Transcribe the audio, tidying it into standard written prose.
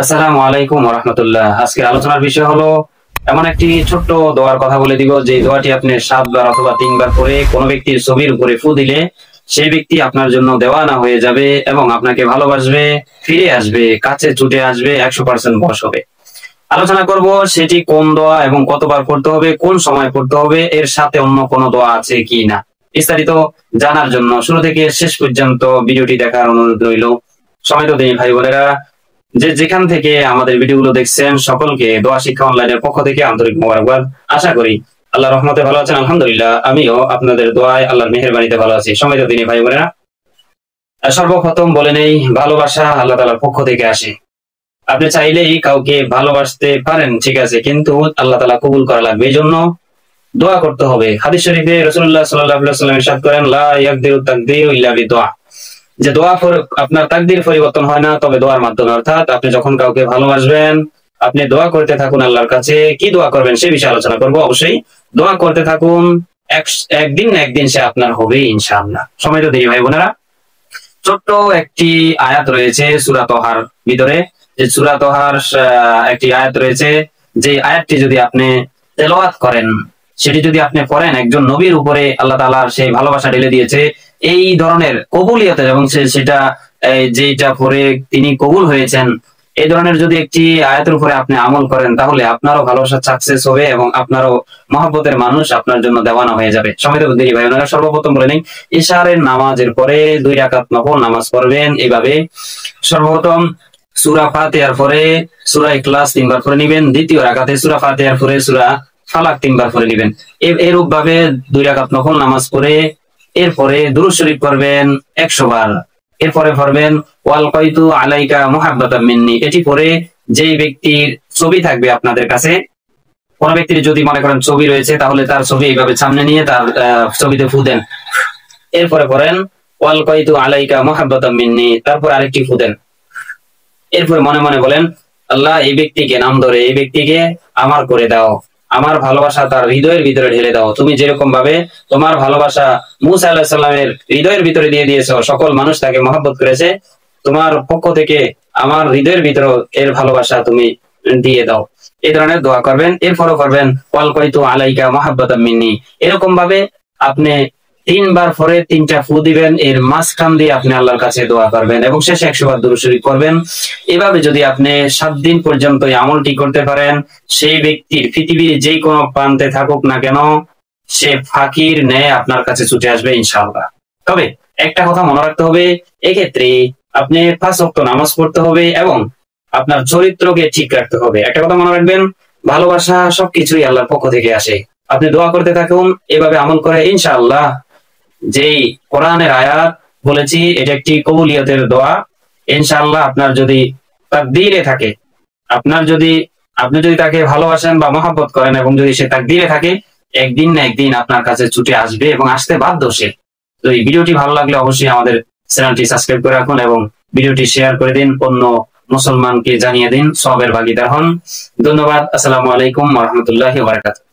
আসসালামু আলাইকুম ওয়া রাহমাতুল্লাহ। আজকের আলোচনার বিষয় হলো এমন একটি ছোট্ট দোয়ার কথা বলে দিব, যে দোয়াটি আপনি 7 বার অথবা 3 বার করে কোন ব্যক্তির ছবির উপরে ফু দিলে সেই ব্যক্তি আপনার জন্য দেওয়ানা হয়ে যাবে এবং আপনাকে ভালোবাসবে, ফিরে আসবে, কাছে ছুটে আসবে, 100% বশ হবে। আলোচনা করব সেটি কোন দোয়া এবং কতবার করতে হবে, কোন সময় করতে হবে, এর সাথে অন্য কোন দোয়া আছে কি না। বিস্তারিত জানার জন্য শুরু থেকে শেষ পর্যন্ত ভিডিওটি দেখার অনুরোধ রইল। সময় তো দিনী ভাই বোনেরা, যেখান থেকে আমাদের ভিডিওগুলো দেখছেন সকলকে দোয়া শিক্ষা অনলাইনের পক্ষ থেকে আন্তরিক মোবারকবাদ। আশা করি আল্লাহর রহমতে ভালো আছেন। আলহামদুলিল্লাহ, আমিও আপনাদের দোয়ায় আল্লাহর মেহেরবানিতে ভালো আছি। সময় তো দিনী ভাই বোনেরা, সর্বপ্রথম বলে নেই, ভালোবাসা আল্লাহ তাআলার পক্ষ থেকে আসে। আপনি চাইলেই কাউকে ভালোবাসতে পারেন, ঠিক আছে, কিন্তু আল্লাহ তাআলা কবুল করা লাগবে, এই জন্য দোয়া করতে হবে। হাদিস শরীফে রাসূলুল্লাহ সাল্লাল্লাহু আলাইহি ওয়াসাল্লাম ইরশাদ করেন, লা ইয়াকদিরু তাকদীরু ইল্লা বিদুআ, যে দোয়া আপনার তাকদীর পরিবর্তন হয় না তবে দোয়ার মাধ্যমে। অর্থাৎ আপনি যখন কাউকে ভালোবাসবেন আপনি দোয়া করতে থাকুন আল্লাহর কাছে। কি দোয়া করবেন সে বিষয়ে আলোচনা করব। অবশ্যই দোয়া করতে থাকুন, একদিন না একদিন সে আপনার হবে ইনশাআল্লাহ। সময় তো দেরি ভাই বোনেরা, ছোট্ট একটি আয়াত রয়েছে সূরা তহার ভিতরে, যে সূরা তহার একটি আয়াত রয়েছে, যে আয়াতটি যদি আপনি তেলাওয়াত করেন, সেটি যদি আপনি পড়েন, একজন নবীর উপরে আল্লাহ তাআলার সেই ভালোবাসা ঢেলে দিয়েছে এই ধরনের কবুলিয়তের, এবং সেটা যেটা পরে তিনি কবুল হয়েছেন, এই ধরনের যদি একটি আয়াতের উপরে আপনি আমল করেন, তাহলে আপনারও ভালোবাসা সাকসেস হবে এবং আপনারও মহব্বতের মানুষ আপনার জন্য দেওয়ানা হয়ে যাবে। সময় তো দেরি ভাই বোনেরা, সর্বপ্রথম বলে নেই, ইশারের নামাজের পরে 2 রাকাত নফল নামাজ পড়বেন এইভাবে। সর্বপ্রথম সূরা ফাতিহার পরে সূরা ইখলাস 3 বার পড়ে নেবেন, দ্বিতীয় রাকাতে সূরা ফাতিহার পরে সূরা ফালাক 3 বার পড়ে নেবেন। এরূপ ভাবে 2 রাকাত নফল নামাজ পড়ে এরপরে দুরূদ শরীফ পড়বেন 100 বার। এরপরে পড়বেন ওয়ালকাইতু আলাইকা মুহাব্বাতাম মিন্নি, এটি পরে যেই ব্যক্তির ছবি থাকবে আপনাদের কাছে, কোন ব্যক্তির যদি মনে করেন ছবি রয়েছে, তাহলে তার ছবি এইভাবে সামনে নিয়ে তার ছবিতে ফু দেন। এরপরে পড়েন ওয়ালকাইতু আলাইকা মুহাব্বাতাম মিন্নি, তারপর আরেকটি ফু দেন। এরপরে মনে মনে বলেন, আল্লাহ এই ব্যক্তিকে নাম ধরে এই ব্যক্তিকে আমার করে দাও, আমার ভালোবাসা তার হৃদয়ের ভিতরে ঢেলে দাও। তুমি যেরকম ভাবে তোমার ভালোবাসা মূসা আলাইহিস সালামের হৃদয়ের ভিতরে দিয়ে দিয়েছো, সকল মানুষ তাকে মহব্বত করেছে, তোমার পক্ষ থেকে আমার হৃদয়ের ভিতরে এর ভালোবাসা তুমি দিয়ে দাও। এই ধরনের দোয়া করবেন। এরপরও করবেন ওয়ালকাইতু আলাইকা মুহাব্বাতাম মিন্নি, এরকম ভাবে আপনি 3 বার পরে 3টা ফু দিবেন, এর মাঝখান দিয়ে আপনি আল্লাহর কাছে দোয়া করবেন এবং শেষে 100 বার দুরূদ শরীফ পড়বেন। এভাবে যদি আপনি 7 দিন পর্যন্ত এই আমলটি করতে পারেন, সেই ব্যক্তির পৃথিবীর যে কোনো প্রান্তে থাকুক না কেন, সে ফাকির ন্যায় আপনার কাছে ছুটে আসবে ইনশাআল্লাহ। তবে একটা কথা মনে রাখতে হবে, এক্ষেত্রে আপনি 5 ওয়াক্ত নামাজ পড়তে হবে এবং আপনার চরিত্রকে ঠিক রাখতে হবে। একটা কথা মনে রাখবেন, ভালোবাসা সবকিছুই আল্লাহর পক্ষ থেকে আসে। আপনি দোয়া করতে থাকুন, এভাবে আমল করে ইনশাআল্লাহ যেই কোরআনের আয়াত বলেছি, এটা একটি কবুলিয়তের দোয়া। ইনশাআল্লাহ আপনার যদি তাকদীরে থাকে, আপনি যদি তাকে ভালোবাসেন বা মহব্বত করেন এবং যদি সে তাকদীরে থাকে, একদিন না একদিন আপনার কাছে ছুটে আসবে এবং আসতে বাধ্য সে। তো এই ভিডিওটি ভালো লাগলে অবশ্যই আমাদের চ্যানেলটি সাবস্ক্রাইব করে রাখুন এবং ভিডিওটি শেয়ার করে দিন, অন্য মুসলমানকে জানিয়ে দিন, সওয়াবের ভাগীদার হন। ধন্যবাদ। আসসালামু আলাইকুম ওয়া রাহমাতুল্লাহি ওয়া বারাকাতুহু।